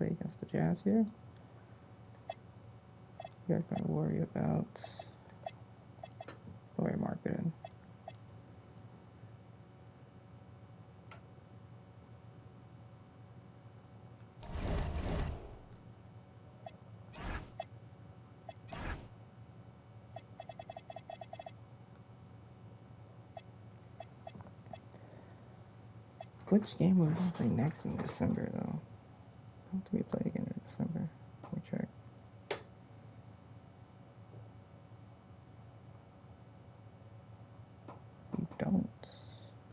play against the Jazz here. You're going to worry about Lawyer marketing. Which game will we play next in December, though? How do we play again in December? Let me check. We don't.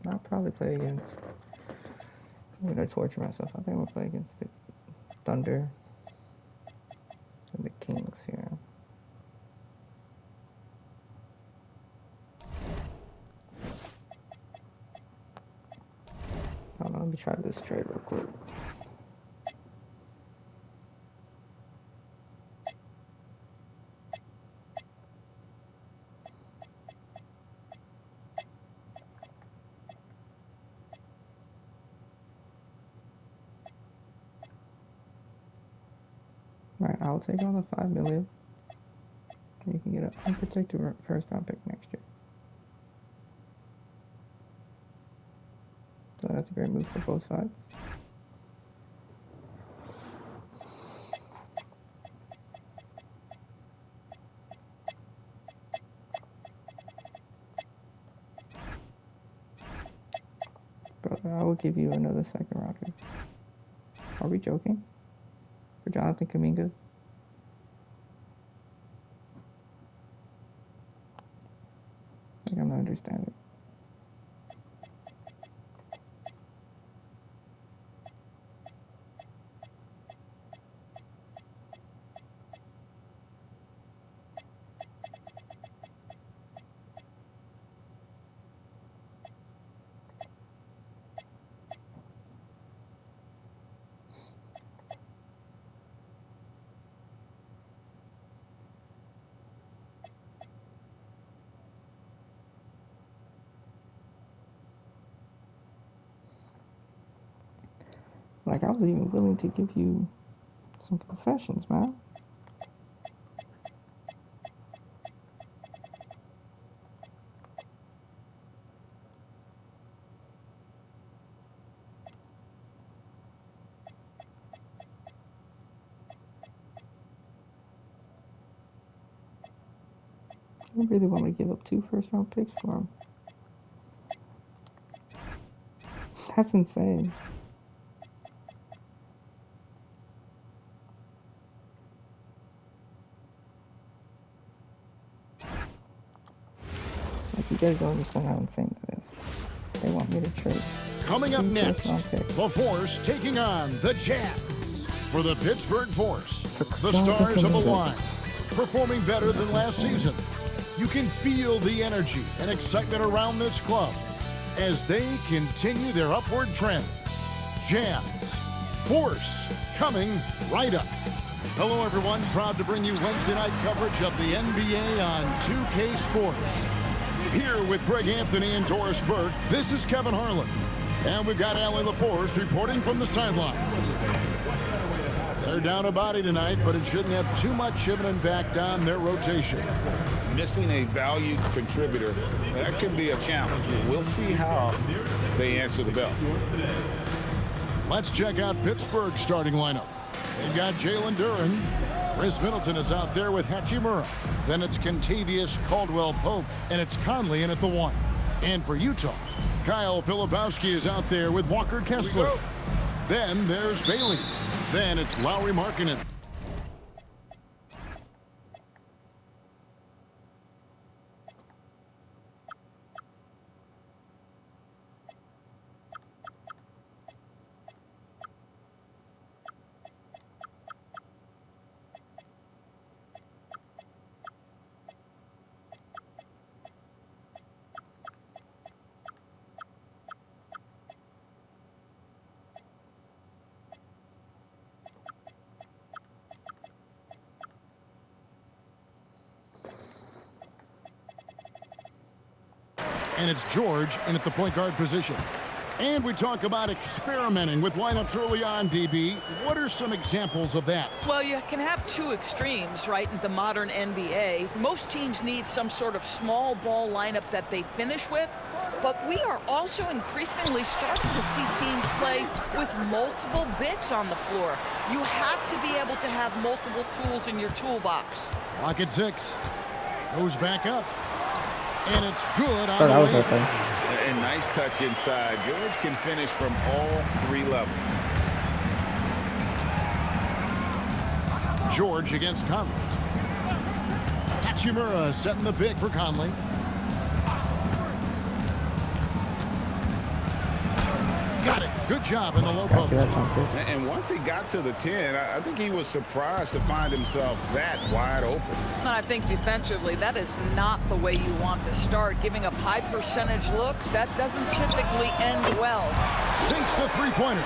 I'll probably play against. I'm gonna torture myself. I think we'll play against the Thunder and the Kings here. I don't know. Let me try this trade real quick. Alright, I'll take on the $5 million. You can get an unprotected first round pick next year. So that's a great move for both sides. Brother, I will give you another second rounder. Are we joking? For Jonathan Kuminga? I'm not understanding. Like, I was even willing to give you some concessions, man. I really want to give up 2 first-round picks for him. That's insane. Like, you guys don't understand how insane that is. They want me to trade. Coming up next, the Force taking on the Jazz. For the Pittsburgh Force, the stars of the line, performing better than last season. You can feel the energy and excitement around this club as they continue their upward trend. Jazz, Force, coming right up. Hello, everyone. Proud to bring you Wednesday night coverage of the NBA on 2K Sports. Here with Greg Anthony and Doris Burke, this is Kevin Harlan. And we've got Allie LaForce reporting from the sideline. They're down a body tonight, but it shouldn't have too much of an impact on their rotation. Missing a valued contributor, that could be a challenge. We'll see how they answer the bell. Let's check out Pittsburgh's starting lineup. They've got Jalen Duren. Chris Middleton is out there with Hachimura. Then it's Kentavious Caldwell-Pope, and it's Conley in at the 1. And for Utah, Kyle Filipowski is out there with Walker Kessler. Then there's Bailey. Then it's Lauri Markkanen. And it's George in at the point guard position. And we talk about experimenting with lineups early on, DB. What are some examples of that? Well, you can have two extremes, right, in the modern NBA. Most teams need some sort of small ball lineup that they finish with, but we are also increasingly starting to see teams play with multiple bigs on the floor. You have to be able to have multiple tools in your toolbox. Clock at 6. Goes back up. And it's good on That the was way. okay. And nice touch inside. George can finish from all 3 levels. George against Conley. Hachimura setting the pick for Conley. Got it. Good job in the low Got you, post. that sounds good. And once he got to the 10, I think he was surprised to find himself that wide open. I think defensively, that is not the way you want to start. Giving up high percentage looks, that doesn't typically end well. Sinks the three-pointer.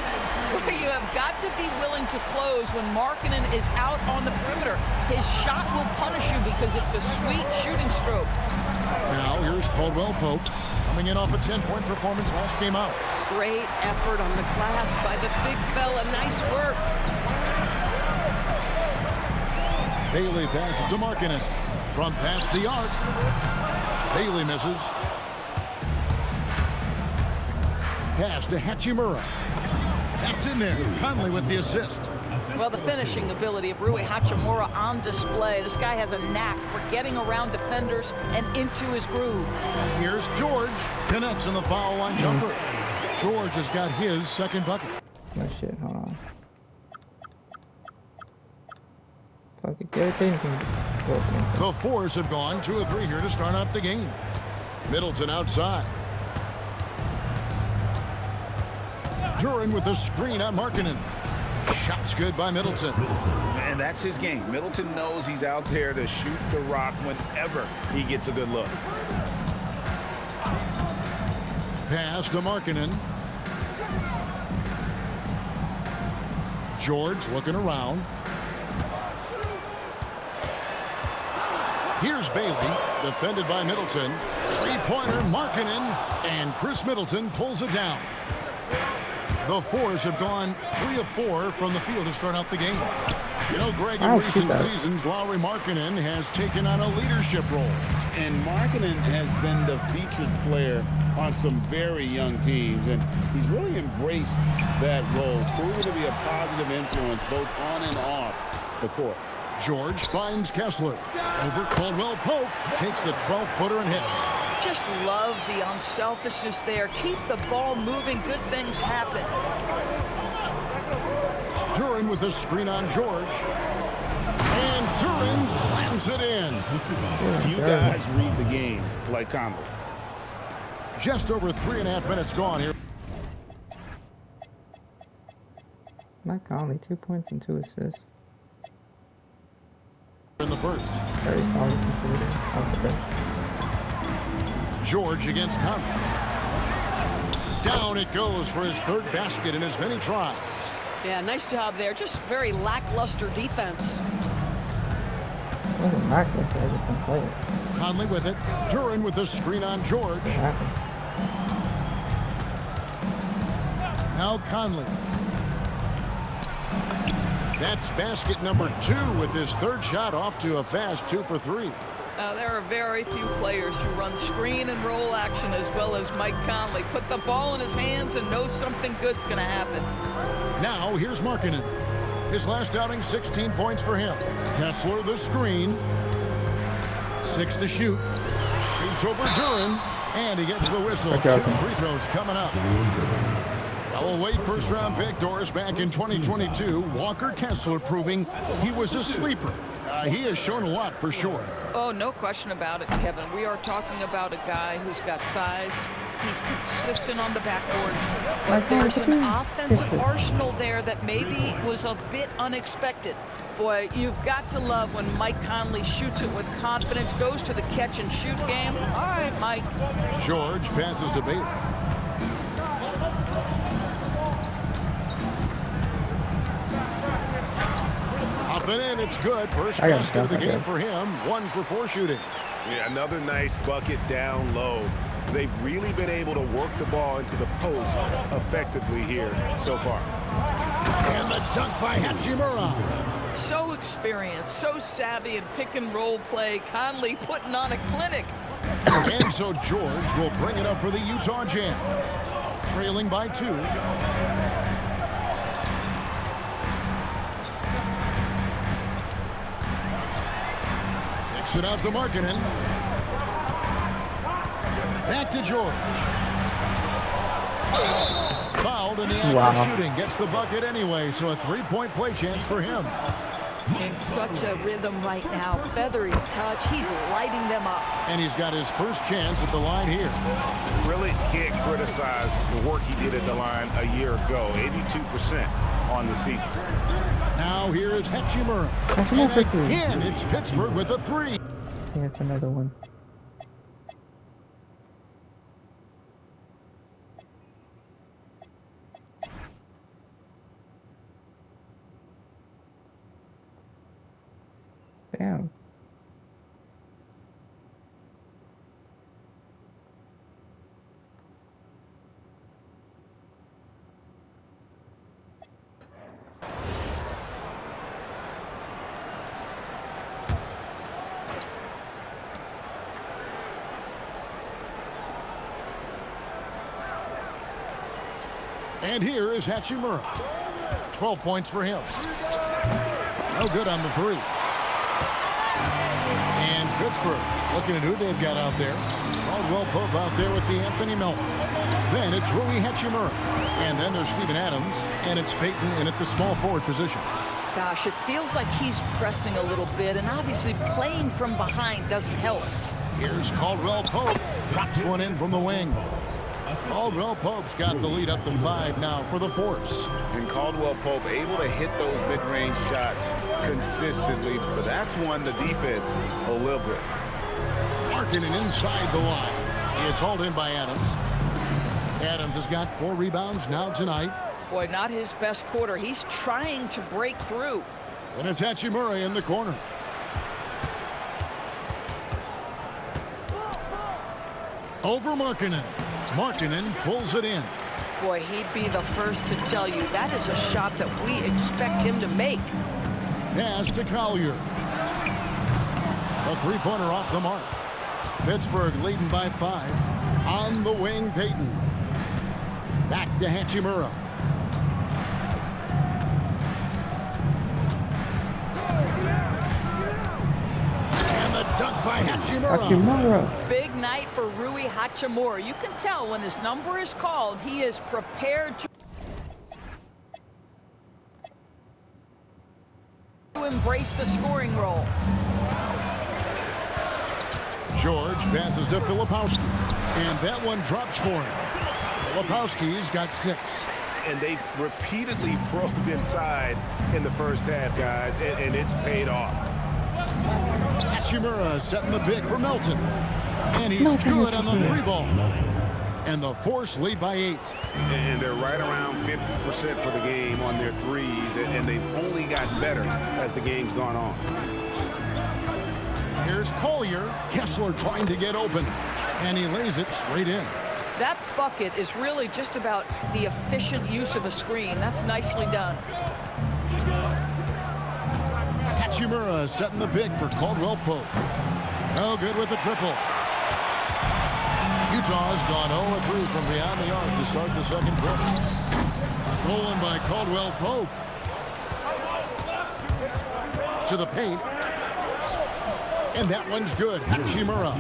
You have got to be willing to close when Markkanen is out on the perimeter. His shot will punish you because it's a sweet shooting stroke. Now here's Caldwell Pope coming in off a 10-point performance last game out. Great effort on the glass by the big fella. Nice work. Bailey passes to Markkanen from past the arc. Bailey misses. Pass to Hachimura. That's in there. Conley with the assist. Well, the finishing ability of Rui Hachimura on display. This guy has a knack for getting around defenders and into his groove. Here's George. Connects in the foul line jumper. George has got his second bucket. No shit, hold on. Fuck it, Gary Payton can go up against The Force have gone 2 of 3 here to start out the game. Middleton outside. Duran with a screen on Markkanen. Shot's good by Middleton. And that's his game. Middleton knows he's out there to shoot the rock whenever he gets a good look. Pass to Markkanen. George looking around. Here's Bailey, defended by Middleton. Three-pointer, Markkanen, and Chris Middleton pulls it down. The Fours have gone 3 of 4 from the field to start out the game. You know, Greg, in recent seasons, Lauri Markkanen has taken on a leadership role. And Markkanen has been the featured player on some very young teams, and he's really embraced that role, proving to be a positive influence both on and off the court. George finds Kessler. Over Caldwell Pope, takes the 12-footer and hits. Just love the unselfishness there. Keep the ball moving. Good things happen. Duran with a screen on George. And Duran slams it in. Few guys read the game like Conley. Just over 3.5 minutes gone here. Mike Conley, 2 points and 2 assists. In the first. Very solid contributor off the bench. George against Conley. Down it goes for his third basket in as many tries. Yeah, nice job there. Just very lackluster defense. It wasn't lackluster, I just couldn't play it. Conley with it. Duran with the screen on George. What happens? Now Conley. That's basket number 2 with his third shot off to a fast 2 for 3. There are very few players who run screen and roll action as well as Mike Conley. Put the ball in his hands and know something good's going to happen. Now here's Markkanen. His last outing, 16 points for him. Kessler the screen. 6 to shoot. Shoots over Duran, and he gets the whistle. 2 free throws coming up. Well, late first-round pick Doris back in 2022. Walker Kessler proving he was a sleeper. He has shown a lot for sure. Oh, no question about it, Kevin. We are talking about a guy who's got size. He's consistent on the backboards. But there's an offensive arsenal there that maybe was a bit unexpected. Boy, you've got to love when Mike Conley shoots it with confidence, goes to the catch-and-shoot game. All right, Mike. George passes to Bailey. Up and in, it's good. First basket of the game for him. 1 for 4 shooting. Yeah, another nice bucket down low. They've really been able to work the ball into the post effectively here so far. And the dunk by Hachimura. So experienced, so savvy in pick and roll play. Conley putting on a clinic. And so George will bring it up for the Utah Jazz. Trailing by 2. Kicks it out to Markkanen. Back to George. Fouled in the act of shooting. Gets the bucket anyway, so a 3-point play chance for him. In such a rhythm right now. Feathery touch. He's lighting them up. And he's got his first chance at the line here. Really can't criticize the work he did at the line a year ago. 82% on the season. Now here is Hachimura. And again, it's Pittsburgh with a 3. Yeah, it's another one. Damn. And here is Hachimura. 12 points for him. No good on the 3. And Pittsburgh looking at who they've got out there. Caldwell Pope out there with the Anthony Melton. Then it's Rui Hachimura. And then there's Steven Adams. And it's Payton in at the small forward position. Gosh, it feels like he's pressing a little bit, and obviously playing from behind doesn't help. Here's Caldwell Pope. Drops one in from the wing. Caldwell Pope's got the lead up to 5 now for the Force. And Caldwell Pope able to hit those mid-range shots consistently, but that's one the defense will live with. Markkanen inside the line. It's hauled in by Adams. Adams has got 4 rebounds now tonight. Boy, not his best quarter. He's trying to break through. And it's Hachimura in the corner. Over Markkanen. Markkanen pulls it in. Boy, he'd be the first to tell you that is a shot that we expect him to make. Pass to Collier. A 3-pointer off the mark. Pittsburgh leading by 5. On the wing, Payton. Back to Hachimura. And the dunk by Hachimura. Big night for Rui Hachimura. You can tell when his number is called, he is prepared to embrace the scoring role. George passes to Filipowski. And that one drops for him. Filipowski's got 6. And they've repeatedly probed inside in the first half, guys, and it's paid off. Hachimura setting the pick for Melton. And he's good on the 3-ball. And the Force lead by 8. And they're right around 50% for the game on their threes, and they've only gotten better as the game's gone on. Here's Collier. Kessler trying to get open. And he lays it straight in. That bucket is really just about the efficient use of a screen. That's nicely done. Hachimura setting the pick for Caldwell Pope. No good with the triple. Utah's gone 0-3 from beyond the arc to start the second quarter. Stolen by Caldwell Pope. To the paint. And that one's good. Hachimura.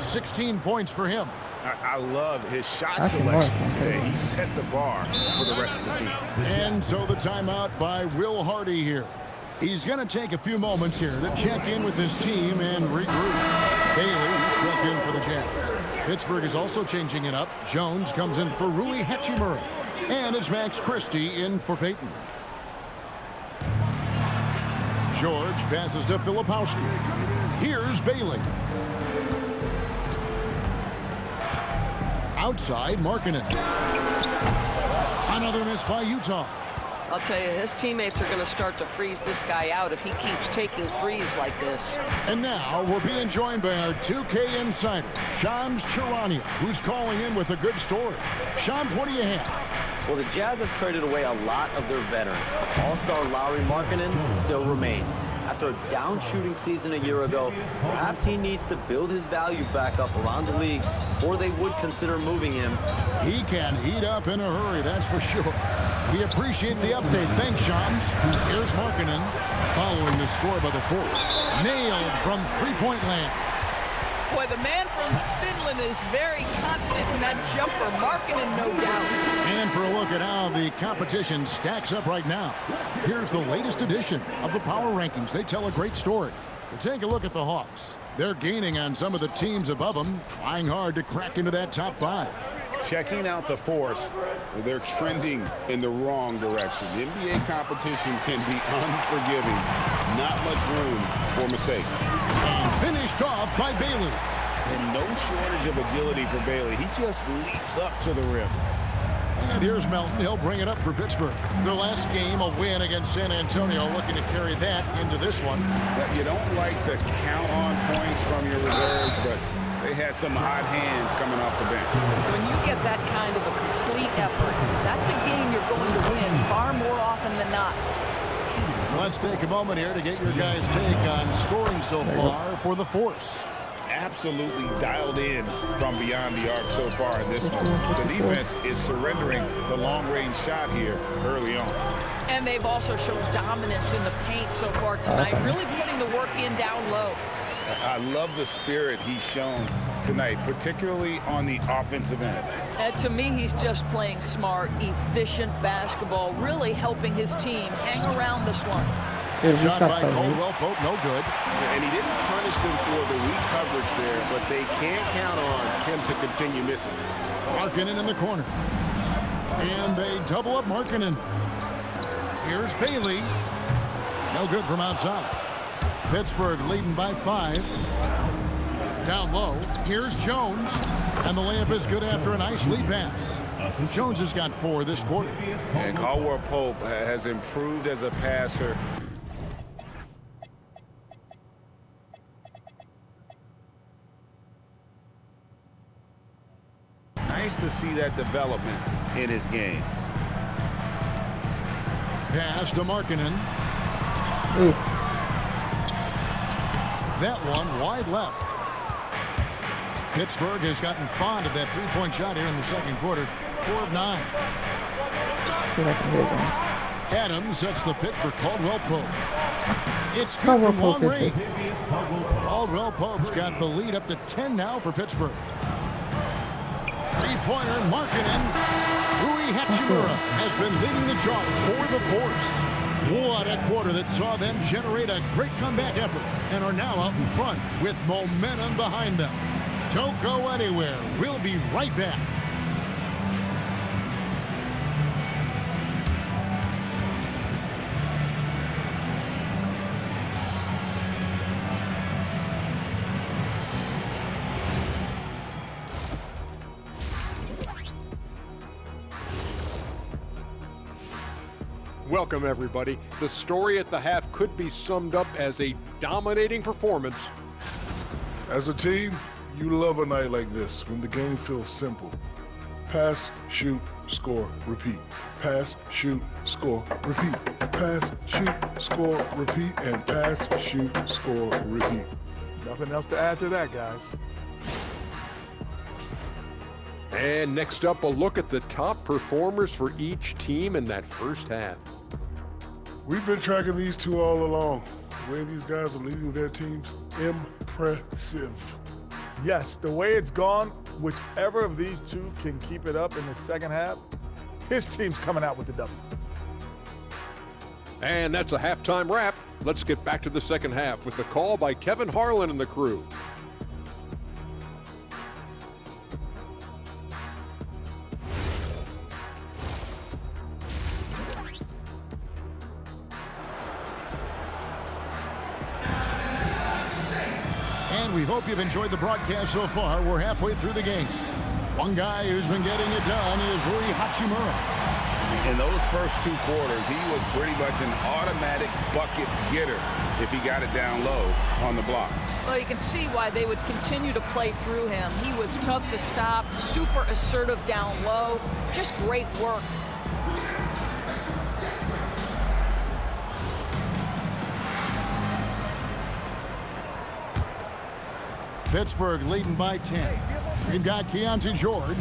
16 points for him. I love his shot selection. He set the bar for the rest of the team. And so the timeout by Will Hardy here. He's going to take a few moments here to check in with his team and regroup. Bailey's checked in for the Jazz. Pittsburgh is also changing it up. Jones comes in for Rui Hachimura. And it's Max Christie in for Payton. George passes to Filipowski. Here's Bailey. Outside, Markkanen. Another miss by Utah. I'll tell you, his teammates are going to start to freeze this guy out if he keeps taking threes like this. And now we're being joined by our 2K insider, Shams Charania, who's calling in with a good story. Shams, what do you have? Well, the Jazz have traded away a lot of their veterans. All-star Lauri Markkanen still remains. After a down shooting season a year ago, perhaps he needs to build his value back up around the league before they would consider moving him. He can heat up in a hurry, that's for sure. We appreciate the update. Thanks, Shams. Here's Markkanen following the score by the Force. Nailed from three-point land. Boy, the man from Finland is very confident in that jumper. Markkanen, no doubt. And for a look at how the competition stacks up right now, here's the latest edition of the Power Rankings. They tell a great story. Take a look at the Hawks. They're gaining on some of the teams above them, trying hard to crack into that top 5. Checking out the Force, they're trending in the wrong direction. The NBA competition can be unforgiving. Not much room for mistakes. And finished off by Bailey. And no shortage of agility for Bailey. He just leaps up to the rim. And here's Melton. He'll bring it up for Pittsburgh. Their last game, a win against San Antonio, looking to carry that into this one. You don't like to count on points from your reserves, but they had some hot hands coming off the bench. When you get that kind of a complete effort, that's a game you're going to win far more often than not. Let's take a moment here to get your guys' take on scoring so far for the Force. Absolutely dialed in from beyond the arc so far in this one. The defense is surrendering the long-range shot here early on. And they've also shown dominance in the paint so far tonight, really putting the work in down low. I love the spirit he's shown tonight, particularly on the offensive end. And to me, he's just playing smart, efficient basketball, really helping his team hang around this one. Shot by Caldwell Pope, no good. And he didn't punish them for the weak coverage there, but they can't count on him to continue missing. Markkanen in the corner. And they double up Markkanen. Here's Bailey. No good from outside. Pittsburgh leading by 5. Down low. Here's Jones. And the layup is good after a nice lead pass. Jones has got 4 this quarter. And Caldwell Pope has improved as a passer. Nice to see that development in his game. Pass to Markkanen. That one wide left. Pittsburgh has gotten fond of that three-point shot here in the second quarter. 4 of 9. Adams sets the pick for Caldwell Pope. It's good from long range. Caldwell Pope's got the lead up to 10 now for Pittsburgh. Three-pointer, Markkanen. Rui Hachimura has been leading the charge for the Force. What a quarter that saw them generate a great comeback effort and are now out in front with momentum behind them. Don't go anywhere. We'll be right back. Welcome, everybody. The story at the half could be summed up as a dominating performance. As a team, you love a night like this when the game feels simple. Pass, shoot, score, repeat. Pass, shoot, score, repeat. Pass, shoot, score, repeat. And pass, shoot, score, repeat. Nothing else to add to that, guys. And next up, a look at the top performers for each team in that first half. We've been tracking these two all along. The way these guys are leading their teams, impressive. Yes, the way it's gone, whichever of these two can keep it up in the second half, his team's coming out with the W. And that's a halftime wrap. Let's get back to the second half with the call by Kevin Harlan and the crew. And we hope you've enjoyed the broadcast so far. We're halfway through the game. One guy who's been getting it done is Rui Hachimura. In those first 2 quarters, he was pretty much an automatic bucket getter if he got it down low on the block. Well, you can see why they would continue to play through him. He was tough to stop, super assertive down low, just great work. Pittsburgh leading by 10. We've got Keontae George.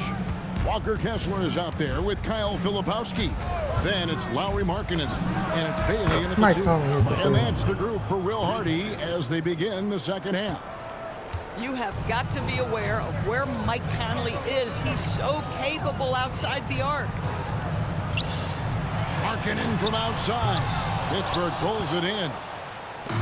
Walker Kessler is out there with Kyle Filipowski. Then it's Lauri Markkanen, and it's Bailey in at the 2. And that's the group for Will Hardy as they begin the second half. You have got to be aware of where Mike Conley is. He's so capable outside the arc. Markkanen from outside. Pittsburgh pulls it in.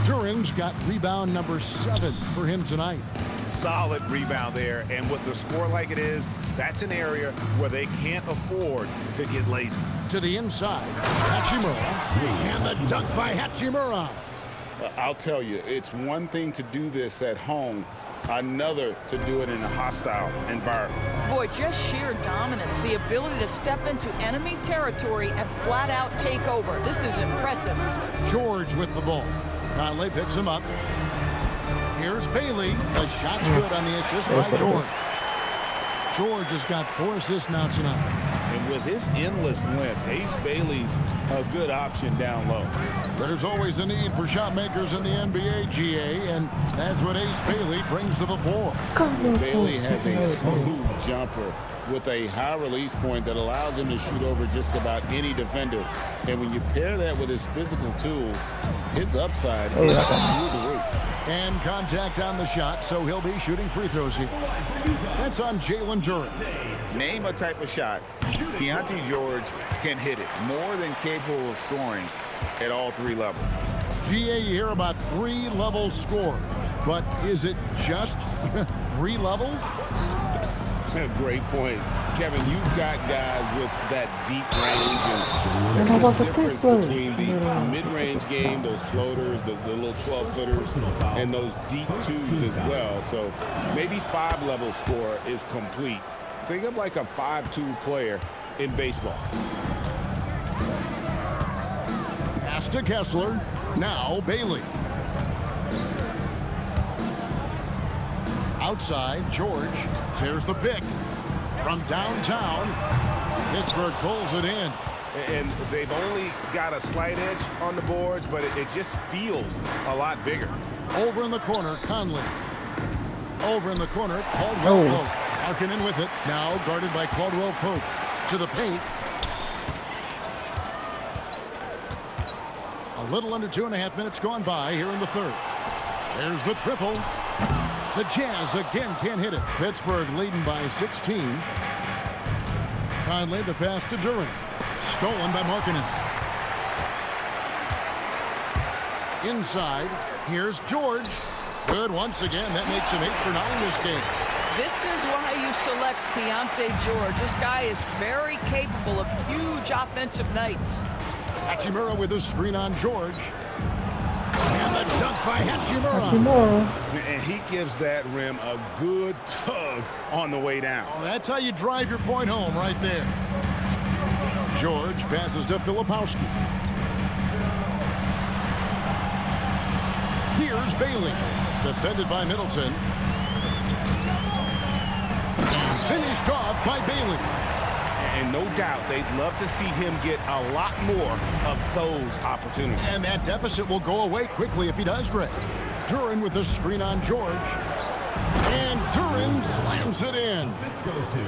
Duren's got rebound number 7 for him tonight. Solid rebound there, and with the score like it is, that's an area where they can't afford to get lazy. To the inside, Hachimura, and the dunk by Hachimura. I'll tell you, it's one thing to do this at home, another to do it in a hostile environment. Boy, just sheer dominance, the ability to step into enemy territory and flat out take over. This is impressive. George with the ball. Conley picks him up. Here's Bailey. The shot's good on the assist by George. George has got 4 assists now tonight. And with his endless length, Ace Bailey's a good option down low. There's always a need for shot makers in the NBA, GA, and that's what Ace Bailey brings to the fore. Bailey has a smooth jumper with a high release point that allows him to shoot over just about any defender. And when you pair that with his physical tools, his upside is through the roof. And contact on the shot, so he'll be shooting free throws here. That's on Jalen Duren. Name a type of shot. Keontae George can hit it, more than capable of scoring at all 3 levels. GA, you hear about 3 levels scored, but is it just 3 levels? Great point. Kevin, you've got guys with that deep range, and how about there's the a difference Kessler? between the mid-range game, those floaters, the little 12-footers, and those deep 2s as well. So maybe 5-level score is complete. Think of like a 5-2 player in baseball. Pass to Kessler. Now Bailey. Outside, George. There's the pick from downtown. Pittsburgh pulls it in. And they've only got a slight edge on the boards, but it just feels a lot bigger. Over in the corner, Conley. Over in the corner, Caldwell Pope. Markkanen with it. Now guarded by Caldwell Pope. To the paint. A little under 2.5 minutes gone by here in the third. There's the triple. The Jazz again can't hit it. Pittsburgh leading by 16. Conley the pass to Duren. Stolen by Markkanen. Inside, here's George. Good once again. That makes him 8 for 9 this game. This is why you select Keontae George. This guy is very capable of huge offensive nights. Hachimura with a screen on George. And the dunk by Hachimura. And he gives that rim a good tug on the way down. Oh, that's how you drive your point home right there. George passes to Filipowski. Here's Bailey. Defended by Middleton. Finished off by Bailey. And no doubt they'd love to see him get a lot more of those opportunities. And that deficit will go away quickly if he does, Greg. Duren with a screen on George. And Duren slams it in.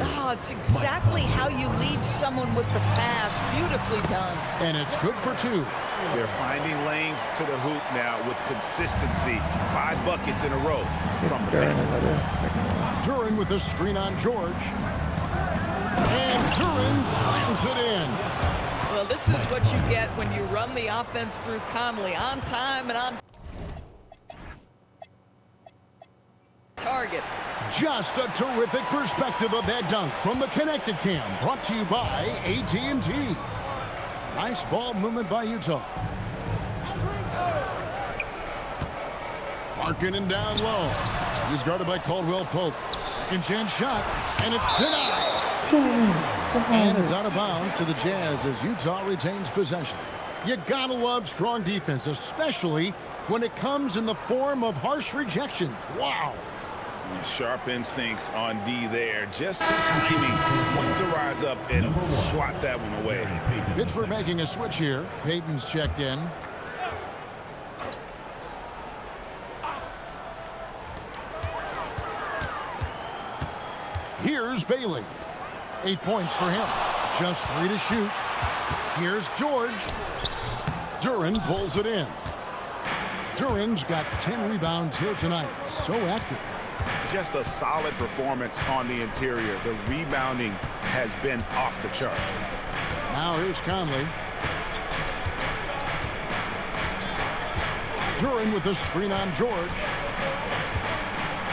Oh, it's exactly how you lead someone with the pass. Beautifully done. And it's good for 2. They're finding lanes to the hoop now with consistency. 5 buckets in a row from the paint. Duren with a screen on George. And Duren slams it in. Well, this is what you get when you run the offense through Conley on time and on target. Just a terrific perspective of that dunk from the Connected Cam, brought to you by AT&T. Nice ball movement by Utah. Markkanen down low. He's guarded by Caldwell Pope. Second chance shot, and it's denied. And it's out of bounds to the Jazz as Utah retains possession. You gotta love strong defense, especially when it comes in the form of harsh rejections. Wow. Sharp instincts on D there. Just the timing to rise up and swat that one away. Pittsburgh making a switch here. Payton's checked in. Here's Bailey. 8 points for him. Just 3 to shoot. Here's George. Duran pulls it in. Duran's got 10 rebounds here tonight. So active. Just a solid performance on the interior. The rebounding has been off the chart. Now here's Conley. Duran with the screen on George.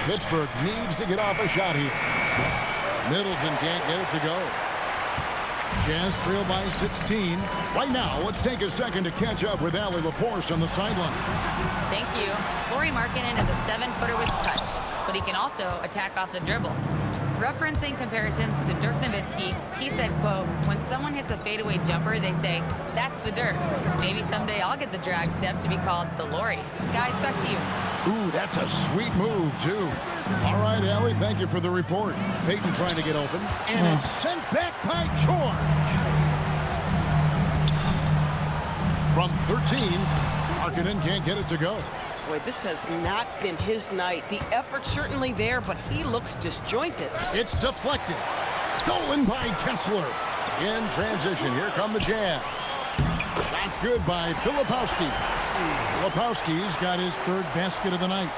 Pittsburgh needs to get off a shot here. Middleton can't get it to go. Jazz trail by 16. Right now, let's take a second to catch up with Allie LaForce on the sideline. Thank you. Lauri Markkanen is a 7-footer with touch, but he can also attack off the dribble. Referencing comparisons to Dirk Nowitzki, he said, quote, when someone hits a fadeaway jumper, they say, that's the Dirk. Maybe someday I'll get the drag step to be called the Lauri. Guys, back to you. Ooh, that's a sweet move, too. All right, Allie, thank you for the report. Payton trying to get open, and it's sent back by George. From 13, Markkanen can't get it to go. Boy, this has not been his night. The effort's certainly there, but he looks disjointed. It's deflected. Stolen by Kessler. In transition, here come the Jazz. Shot's good by Filipowski. Filipowski's got his 3rd basket of the night.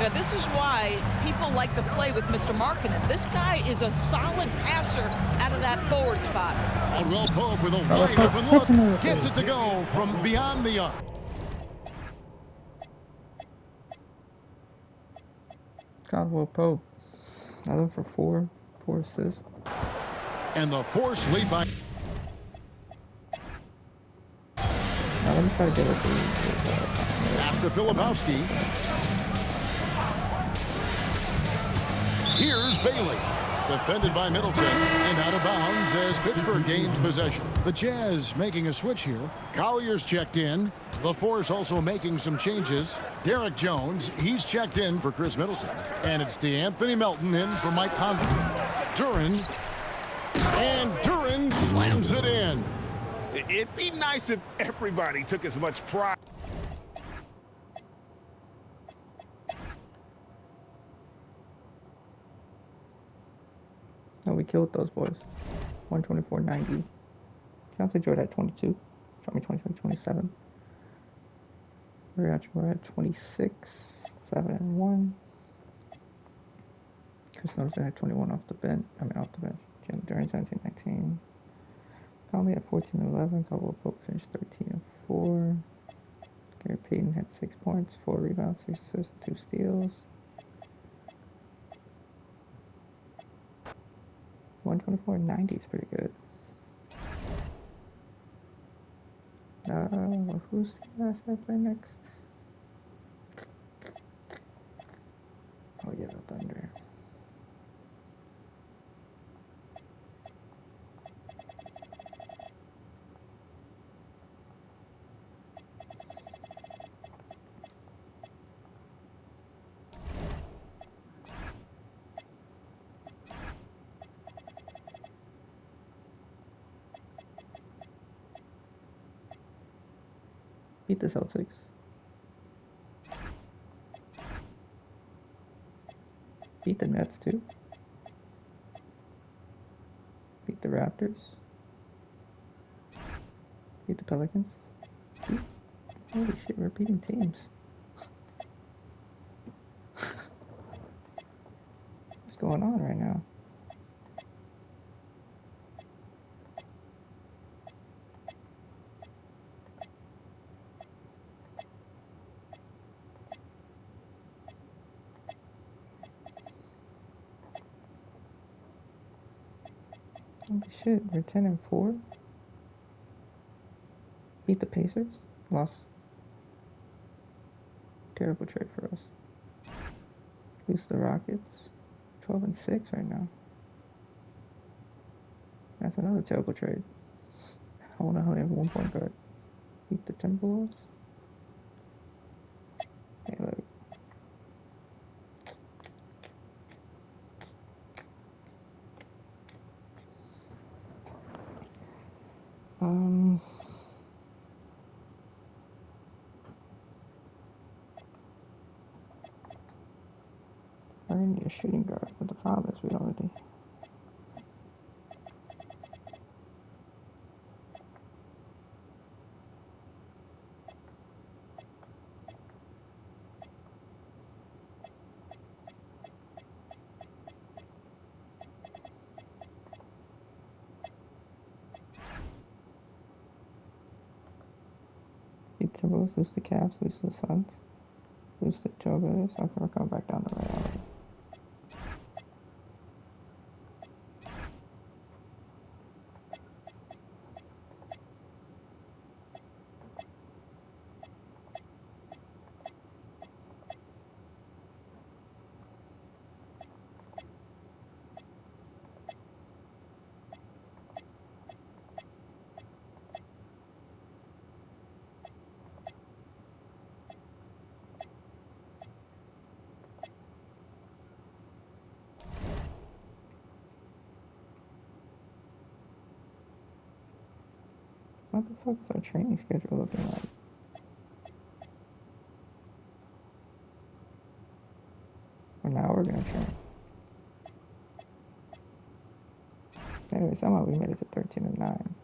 Yeah, this is why people like to play with Mr. Markkanen. This guy is a solid passer out of that forward spot. Caldwell Pope with a wide open look. Gets it to go from beyond the arc. Caldwell Pope. Another for 4 assists. And the Force lead by... Now let me try to get it through. After Filipowski. Here's Bailey. Defended by Middleton and out of bounds as Pittsburgh gains possession. The Jazz making a switch here. Collier's checked in. The Force also making some changes. Derek Jones, he's checked in for Chris Middleton. And it's DeAnthony Melton in for Mike Conley. Duran. And Duran slams it in. It'd be nice if everybody took as much pride. No, we killed those boys. 124.90. Keontae George at 22. Shot me 27. We're at 26. 7-1. Chris Middleton at 21 off the bench. Off the bench. Jalen Duran 17-19. Conley at 14-11. Caldwell Pope finished 13-4. Gary Payton had 6 points, 4 rebounds, 6 assists, 2 steals. 124.90 is pretty good. Who's the last I play next? Oh yeah, the Thunder. Beat the Celtics. Beat the Nets too. Beat the Raptors. Beat the Pelicans. Holy shit, we're beating teams. What's going on right now? Holy shit, we're 10-4. Beat the Pacers. Lost. Terrible trade for us. Lose the Rockets. 12-6 right now. That's another terrible trade. I want to only have 1 point guard. Beat the Timberwolves. Hey, look. I need a shooting guard, but the problem is we already. Beat the Timberwolves, lose the Cavs, lose the Suns, lose the Trailblazers. Okay, we're coming back down to reality. What the fuck is our training schedule looking like? Well, now we're gonna train. Anyway, somehow we made it to 13-9.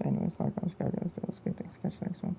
Anyways, like I was guys, let's get things. Catch you next one.